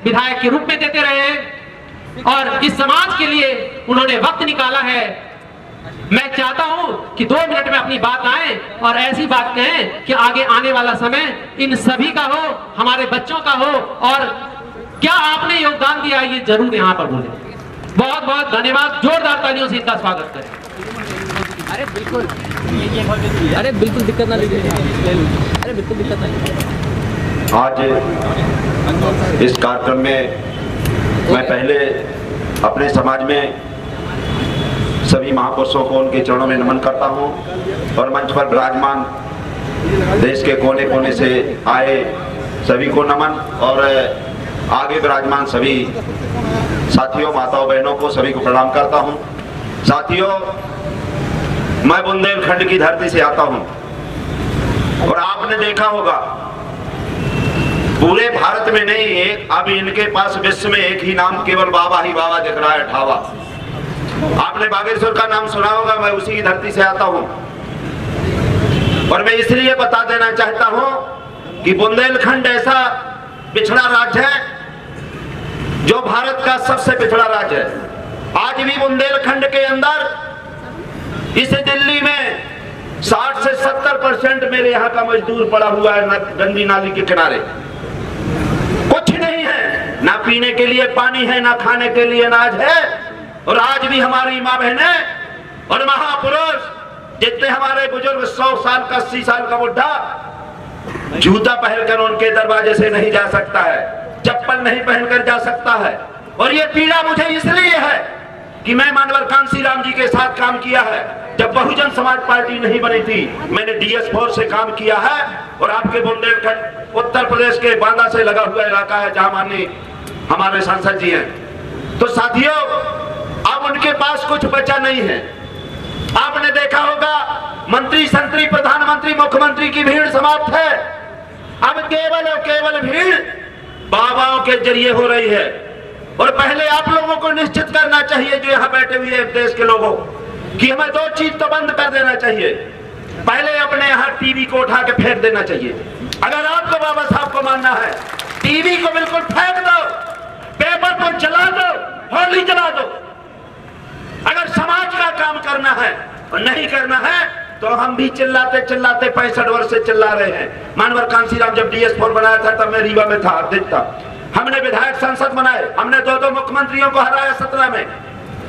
विधायक के रूप में देते रहे हैं और इस समाज के लिए उन्होंने वक्त निकाला है। मैं चाहता हूं कि 2 मिनट में अपनी बात आए और ऐसी बात कहें कि आगे आने वाला समय इन सभी का हो, हमारे बच्चों का हो, और क्या आपने योगदान दिया ये जरूर यहाँ पर बोले। बहुत बहुत धन्यवाद, जोरदार तालियों से इनका स्वागत करें। अरे बिल्कुल, अरे बिल्कुल दिक्कत ना लीजिए, अरे बिल्कुल दिक्कत ना लीजिए। आज इस कार्यक्रम में मैं पहले अपने समाज में सभी महापुरुषों को उनके चरणों में नमन करता हूं और मंच पर विराजमान देश के कोने कोने से आए सभी को नमन, और आगे विराजमान सभी साथियों, माताओं, बहनों को सभी को प्रणाम करता हूं। साथियों, मैं बुंदेलखंड की धरती से आता हूं और आपने देखा होगा पूरे भारत में नहीं, एक अभी इनके पास विश्व में एक ही नाम केवल बाबा ही बाबा दिख रहा है, ठावा। आपने बागेश्वर का नाम सुना होगा, मैं उसी की धरती से आता हूं और मैं इसलिए बता देना चाहता हूं कि बुंदेलखंड ऐसा पिछड़ा राज्य है जो भारत का सबसे पिछड़ा राज्य है। आज भी बुंदेलखंड के अंदर इस दिल्ली में 60 से 70% मेरे यहाँ का मजदूर पड़ा हुआ है गंदी नाली के किनारे। कुछ नहीं है, ना पीने के लिए पानी है, ना खाने के लिए अनाज है। और आज भी हमारी माँ बहनें और महापुरुष, जितने हमारे बुजुर्ग 100 साल का 80 साल का बुढ़ा जूता पहनकर उनके दरवाजे से नहीं जा सकता है, चप्पल नहीं पहनकर जा सकता है। और ये पीड़ा मुझे इसलिए है कि मैं मानवर कांसी राम जी के साथ काम किया है। जब बहुजन समाज पार्टी नहीं बनी थी, मैंने DS4 से काम किया है। और आपके बुंदेलखंड उत्तर प्रदेश के बांदा से लगा हुआ इलाका है जहां माननीय हमारे सांसद जी हैं। तो साथियों, अब उनके पास कुछ बचा नहीं है। आपने देखा होगा मंत्री, संतरी, प्रधानमंत्री, मुख्यमंत्री की भीड़ समाप्त है। अब केवल और केवल भीड़ बाबाओं के जरिए हो रही है। और पहले आप लोगों को निश्चित करना चाहिए, जो यहाँ बैठे हुए हैं देश के लोगों, कि हमें 2 चीज तो बंद कर देना चाहिए। पहले अपने यहाँ टीवी को उठा के फेंक देना चाहिए। अगर आपको बाबा साहब को मानना है, टीवी को बिल्कुल फेंक दो, पेपर को जला दो, होली जला दो। अगर समाज का काम करना है और नहीं करना है तो हम भी चिल्लाते चिल्लाते 65 वर्ष से चिल्ला रहे हैं। मानवर कांसीराम जब DS4 बनाया था तब मैं रीवा में था, अध्यक्ष था। हमने विधायक सांसद बनाए, हमने 2 मुख्यमंत्रियों को हराया 17 में,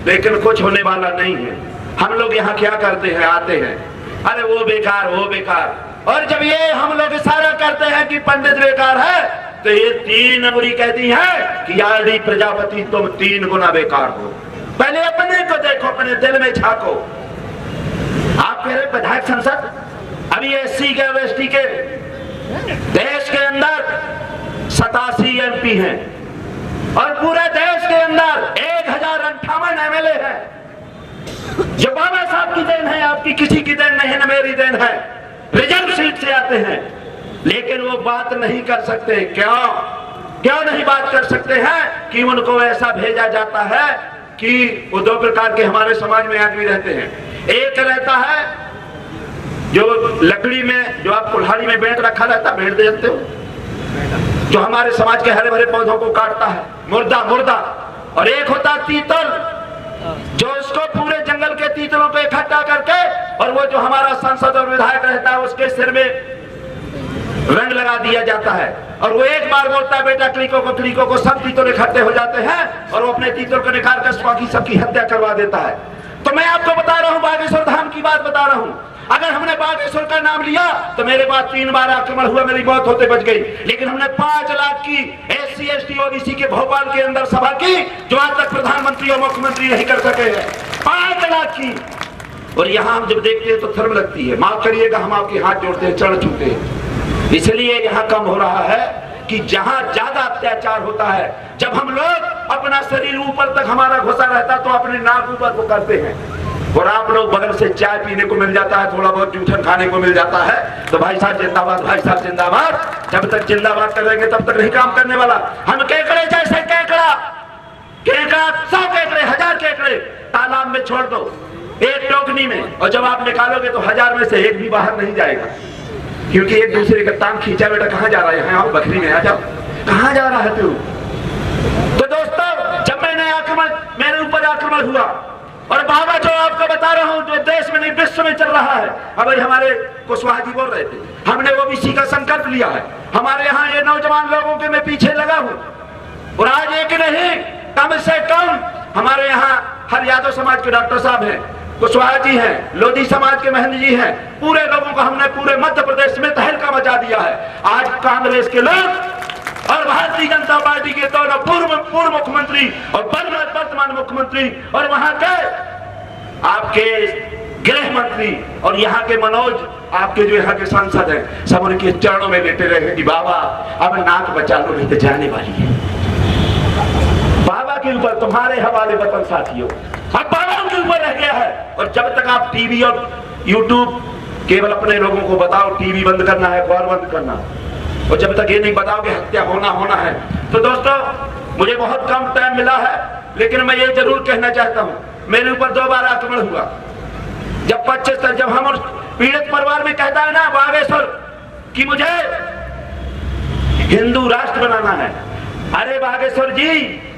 लेकिन कुछ होने वाला नहीं है। हम लोग यहाँ क्या करते हैं, आते हैं, अरे वो बेकार, वो बेकार। और जब ये हम लोग इशारा करते हैं कि पंडित बेकार है, तो ये 3 बुरी कहती है कि यारी प्रजापति तुम 3 गुना बेकार हो। पहले अपने को देखो, अपने दिल में झांको। आप कह रहे विधायक सांसद, अभी SC के और ST के देश के अंदर 87 MP हैं और पूरे देश के अंदर 1058 MLA है। जो बाबा साहब की देन है, आपकी किसी की देन नहीं, न मेरी देन है। रिजर्व सीट से आते हैं, लेकिन वो बात नहीं कर सकते। क्यों नहीं बात कर सकते हैं? कि उनको ऐसा भेजा जाता है कि वो 2 प्रकार के हमारे समाज में आदमी रहते हैं। एक रहता है जो लकड़ी में, जो आप कुल्हाड़ी में बेंट रखा रहता, बेंट देखते हो, जो हमारे समाज के हरे भरे पौधों को काटता है, मुर्दा। और एक होता तीतल, जो इसको पूरे जंगल के तीतलों को इकट्ठा करके, और वो जो हमारा सांसद और विधायक रहता है उसके सिर में रंग लगा दिया जाता है। और वो एक बार बोलता है, बेटा क्लिको को सब तीतल इकट्ठे हो जाते हैं, और वो अपने तीतल को निकाल कर बाकी सबकी हत्या करवा देता है। तो मैं आपको बता रहा हूं, बागेश्वर धाम की बात बता रहा हूं। अगर हमने बागेश्वर का नाम लिया तो मेरे पास 3 बार आक्रमण हुआ, मेरी मौत होते बच गई। लेकिन हमने 5 लाख की SC ST OBC के भोपाल के अंदर सभा की, जो आज तक प्रधानमंत्री और मुख्यमंत्री नहीं कर सके हैं। 5 लाख की। और यहाँ हम जब देखते हैं तो थर्म लगती है। माफ करिएगा, हम आपके हाथ जोड़ते हैं, चढ़ चुके हैं। इसलिए यहाँ कम हो रहा है कि जहाँ ज्यादा अत्याचार होता है, जब हम लोग अपना शरीर ऊपर तक हमारा घुसा रहता तो अपने नाक ऊपर को करते हैं, और आप लोग बगल से चाय पीने को मिल जाता है, थोड़ा बहुत जूठन खाने को मिल जाता है, तो भाई साहब जिंदाबाद, भाई साहब जिंदाबाद। जब तक जिंदाबाद करेंगे तब तक नहीं काम करने वाला। हम केकड़े जैसे केकड़ा 100 केकड़े, 1000 केकड़े तालाब में छोड़ दो एक टोकनी में, और जब आप निकालोगे तो 1000 में से एक भी बाहर नहीं जाएगा, क्योंकि एक दूसरे का टांग खींचा। बेटा कहाँ जा रहा है? यहाँ आओ, बकरी में आ जाओ। कहाँ जा रहा है तू? आक्रमण हुआ। और बाबा जो आपको बता रहा हूं, जो देश में नहीं विश्व में चल रहा है। अब हमारे कुशवाहा जी बोल रहे थे, हमने ओबीसी का संकल्प लिया है। हमारे यहाँ ये नौजवान लोगों के मैं पीछे लगा हूं, और आज एक नहीं कम से कम हमारे यहाँ हर यादव समाज के डॉक्टर साहब हैं, कुशवाहा जी हैं, लोधी समाज के महेंद्र जी हैं, पूरे लोगों को हमने पूरे मध्य प्रदेश में तहलका मचा दिया है। आज कांग्रेस के लोग और भारतीय जनता पार्टी के दोनों पूर्व मुख्यमंत्री और वर्तमान मुख्यमंत्री और वहां के आपके गृह मंत्री और यहाँ के मनोज, आपके जो यहाँ के सांसद हैं, सब उनके चरणों में लेटे रहे कि बाबा अब नाक बचा लो, नहीं तो जाने वाली है। बाबा के ऊपर तुम्हारे हवाले वतन साथियों, अब बाबा उनके ऊपर रह गया है। और जब तक आप टीवी और यूट्यूब केवल अपने लोगों को बताओ टीवी बंद करना है, अखबार बंद करना, और जब तक ये नहीं बताओगे हत्या होना है, तो दोस्तों मुझे बहुत कम टाइम मिला है, लेकिन मैं ये जरूर कहना चाहता हूँ, मेरे ऊपर 2 बार आक्रमण हुआ। जब 25 तक जब हम पीड़ित परिवार में कहता है ना बागेश्वर कि मुझे हिंदू राष्ट्र बनाना है, अरे बागेश्वर जी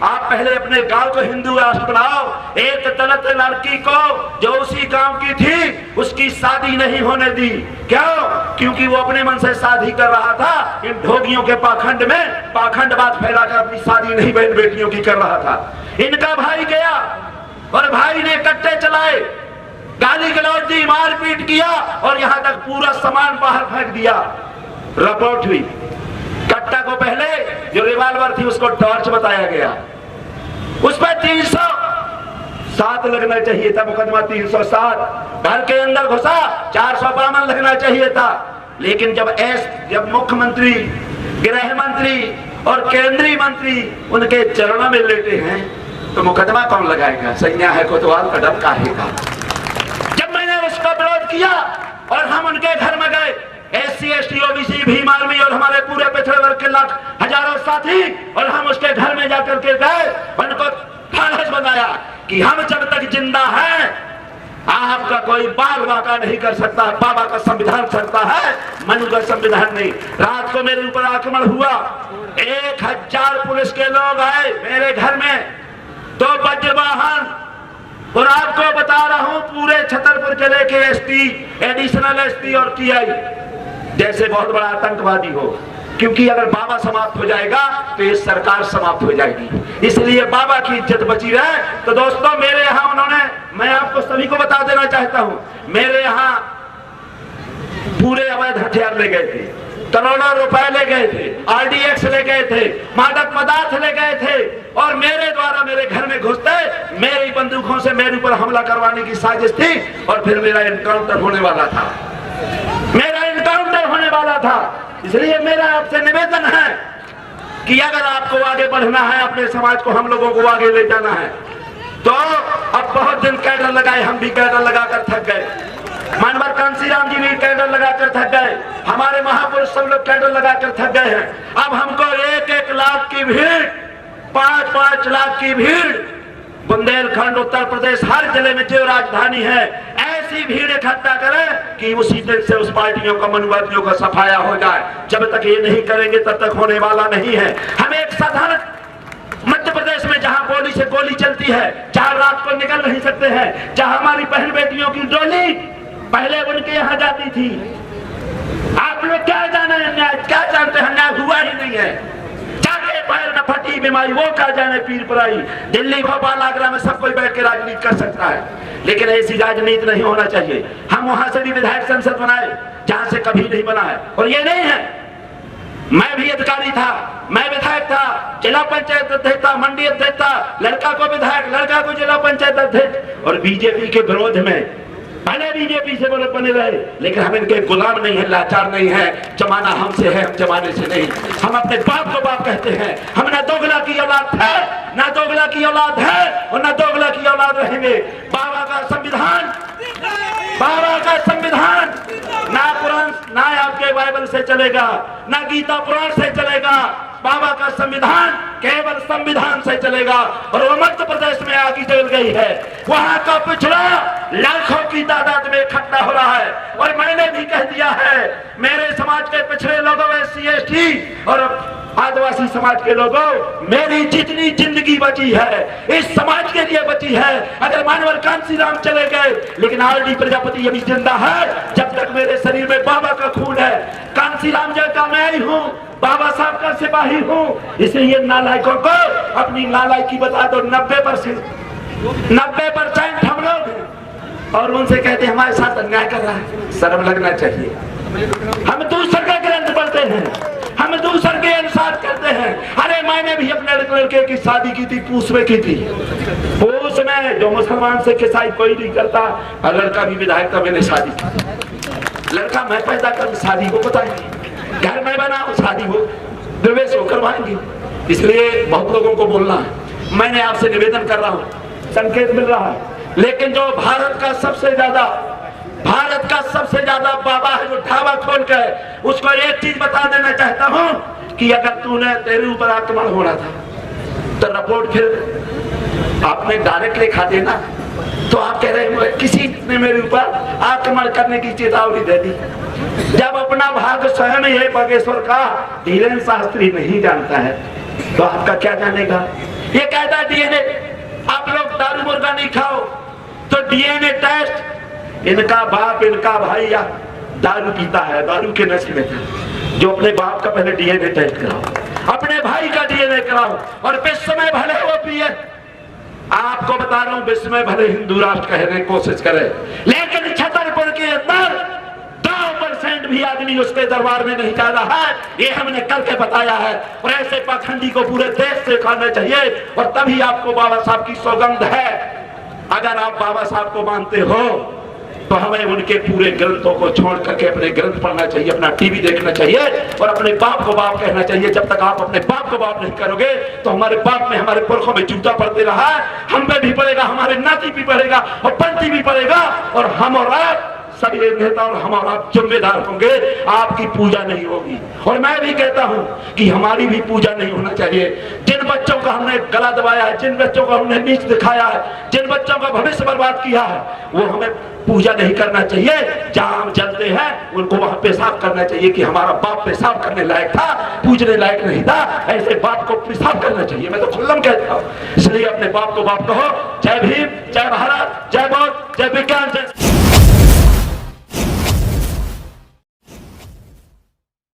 आप पहले अपने गांव को हिंदू राष्ट्र बनाओ। एक दलित लड़की को जो उसी गांव की थी उसकी शादी नहीं होने दी, क्यों? क्योंकि वो अपने मन से शादी कर रहा था, इन ढोगियों के पाखंड में पाखंडवाद फैलाकर अपनी शादी नहीं बहन बेटियों की कर रहा था। इनका भाई गया और भाई ने कट्टे चलाए, गाली गलौज दी, मारपीट किया और यहां तक पूरा सामान बाहर फेंक दिया। रिपोर्ट हुई, कट्टा को पहले जो रिवाल्वर थी उसको टॉर्च बताया गया, उस पर 307 लगना चाहिए था, मुकदमा 307। घर के अंदर घुसा 452 लगना चाहिए था। लेकिन जब मुख्यमंत्री, गृह मंत्री और केंद्रीय मंत्री उनके चरणों में लेटे हैं तो मुकदमा कौन लगाएगा? सैया है कोतवाल का डर काहेगा। जब मैंने उसका विरोध किया और हम उनके घर में गए, SC ST OBC Bhim army और हमारे पूरे पिछड़े वर्ग के लाख हजारों साथी, और हम उसके घर में जाकर के गए, उनको फारस बनाया कि हम जब तक जिंदा हैं आपका कोई बाल वाका नहीं कर सकता, बाबा का संविधान चलता है, मनु का संविधान नहीं। रात को मेरे ऊपर आक्रमण हुआ, 1000 पुलिस के लोग आए मेरे घर में, 2 वज्र वाहन, और आपको बता रहा हूं पूरे छतरपुर जिले के SP, एडिशनल SP और TI जैसे बहुत बड़ा आतंकवादी हो, क्योंकि अगर बाबा समाप्त हो जाएगा तो ये सरकार समाप्त हो जाएगी, इसलिए बाबा की इज्जत बची रहे। तो दोस्तों मेरे यहाँ उन्होंने, मैं आपको सभी को बता देना चाहता हूँ, मेरे यहाँ पूरे अवैध हथियार ले गए थे, करोड़ों रुपए ले गए थे, RDX ले गए थे, मादक पदार्थ ले गए थे, और मेरे द्वारा मेरे घर में घुसते मेरी बंदूकों से मेरे ऊपर हमला करवाने की साजिश थी, और फिर मेरा एनकाउंटर होने वाला था, इसलिए मेरा आपसे निवेदन है कि अगर आपको आगे बढ़ना है, अपने समाज को, हम लोगों को आगे ले जाना है, तो अब बहुत दिन कैडर लगाए, हम भी कैडर लगाकर थक गए, मानवर कांसीराम जी भी कैडर लगाकर थक गए, हमारे महापुरुष सब लोग कैडर लगाकर थक गए हैं। अब हमको 1-1 लाख की भीड़, 5-5 लाख की भीड़, बुंदेलखंड, उत्तर प्रदेश, हर जिले में जो राजधानी है, ऐसी भीड़ इकट्ठा करें कि उसी दिन से उस पार्टियों का, मनुवादियों का सफाया हो जाए। जब तक ये नहीं करेंगे तब तक होने वाला नहीं है। हम एक साधारण मध्य प्रदेश में जहां गोली से गोली चलती है, जहां रात को निकल नहीं सकते हैं, जहां हमारी बहन बेटियों की डोली पहले उनके यहाँ जाती थी, आप लोग क्या जाना है अन्याय, क्या जानते हैं? अन्याय हुआ ही नहीं है, जाके पैर में फटी बीमारी, वो क्या जाने पीर पराई। दिल्ली, भोपाल, आगरा में सब कोई बैठ के राजनीति कर सकता है, लेकिन ऐसी राजनीति नहीं होना चाहिए। हम वहां से भी विधायक संसद बनाए जहां से कभी नहीं बना है, और ये नहीं है मैं भी अधिकारी था, मैं विधायक था, जिला पंचायत अध्यक्ष था, मंडी अध्यक्ष था, लड़का को विधायक, लड़का को जिला पंचायत अध्यक्ष, और बीजेपी के विरोध में पहले बीजेपी से बने रहे, लेकिन हम इनके गुलाम नहीं है, लाचार नहीं है। जमाना हमसे है, हम जमाने से नहीं। हम अपने बाप को बाप कहते हैं, हम ना दोगला की औलाद है, ना दोगला की औलाद है, और ना दोगला की औलाद रहेंगे। बाबा का संविधान, बाबा का संविधान ना कुरान, ना आपके बाइबल से चलेगा, ना गीता पुराण से चलेगा, बाबा का संविधान केवल संविधान से चलेगा। और वो मध्य प्रदेश में आग जल गई है, वहां का पिछड़ा लाखों की तादाद में इकट्ठा हो रहा है। और मैंने भी कह दिया है, मेरे समाज के पिछड़े लोगों, SC ST और आदिवासी समाज के लोगों, मेरी जितनी जिंदगी बची है इस समाज के लिए बची है। अगर मानवर कांसीराम चले गए, लेकिन RD प्रजापति अभी जिंदा है। जब तक मेरे शरीर में बाबा का खून है, कांसीराम जैसा मैं ही हूँ, बाबा साहब का सिपाही हूँ। इसलिए नालायकों को अपनी नालायकी बता दो। 90% हम लोग हैं और उनसे कहते हैं हमारे साथ अन्याय कर रहा है। शर्म लगना चाहिए। हम दूसरे का ग्रंथ पढ़ते हैं, हम दूसरे के अनुसार करते हैं। अरे मैंने भी अपने लड़के की शादी की थी, पूस में की थी। पूस में जो मुसलमान से ईसाई कोई नहीं करता, और लड़का भी विधायक था, मैंने शादी की। लड़का मैं पैदा कर, शादी को बताएंगे, घर में बनाओ, शादी हो प्रवेश हो करवाएंगे। इसलिए बहुत लोगों को बोलना है, मैंने आपसे निवेदन कर रहा हूँ, संकेत मिल रहा है। लेकिन जो भारत का सबसे ज्यादा बाबा है, जो ढाबा खोल कर, उसको एक चीज बता देना चाहता हूँ कि अगर तेरे ऊपर आक्रमण हो रहा था तो रिपोर्ट फिर आपने डायरेक्ट लिखा देना। तो आप कह रहे हैं किसी ने मेरे ऊपर आक्रमण करने की चेतावनी दे दी। जब अपना भाग स्वयं ही बागेश्वर का धीरेन्द्र शास्त्री नहीं जानता है तो आपका क्या जानेगा। ये कहता है DNA, आप लोग दारू मुर्गा नहीं खाओ तो DNA टेस्ट, इनका बाप इनका भाई या दारू पीता है, दारू के नशे में था, जो अपने बाप का पहले DNA टेस्ट कराओ, अपने भाई का DNA कराओ। और विश्व में भले वो पिए, आपको बता रहा हूं, विश्व में भले हिंदू राष्ट्र कहने की कोशिश करे, लेकिन छतरपुर के अंदर 2% भी आदमी उसके दरबार में नहीं जा रहा है। ये हमने करके बताया है। और ऐसे पाखंडी को पूरे देश से खाना चाहिए। और तभी आपको बाबा साहब की सौगंध है। अगर आप बाबा साहब को मानते हो तो हमें उनके पूरे ग्रंथों को छोड़ करके अपने ग्रंथ पढ़ना चाहिए, अपना टीवी देखना चाहिए और अपने बाप को बाप कहना चाहिए। जब तक आप अपने बाप को बाप नहीं करोगे तो हमारे बाप में, हमारे पुरखों में जूता पड़ते रहा है, हम पे भी पड़ेगा, हमारे नाती भी पड़ेगा और पंथी भी पड़ेगा। और हम और आप सभी नेता और हम और आप जिम्मेदार होंगे, आपकी पूजा नहीं होगी। और मैं भी कहता हूं कि हमारी भी पूजा नहीं होना चाहिए। जिन बच्चों का हमने गला दबाया है, जिन बच्चों को हमने नीच दिखाया है, जिन बच्चों का भविष्य बर्बाद किया है, वो हमें पूजा नहीं करना चाहिए। जहां हम चलते हैं उनको वहां पेशाब करना चाहिए कि हमारा बाप पेशाब करने लायक था, पूजने लायक नहीं था। ऐसे बाप को पेशाब करना चाहिए, मैं तो खुल्लम कहता हूं। इसलिए अपने बाप को बाप कहो। जय भीम, जय भारत, जय बौद्ध।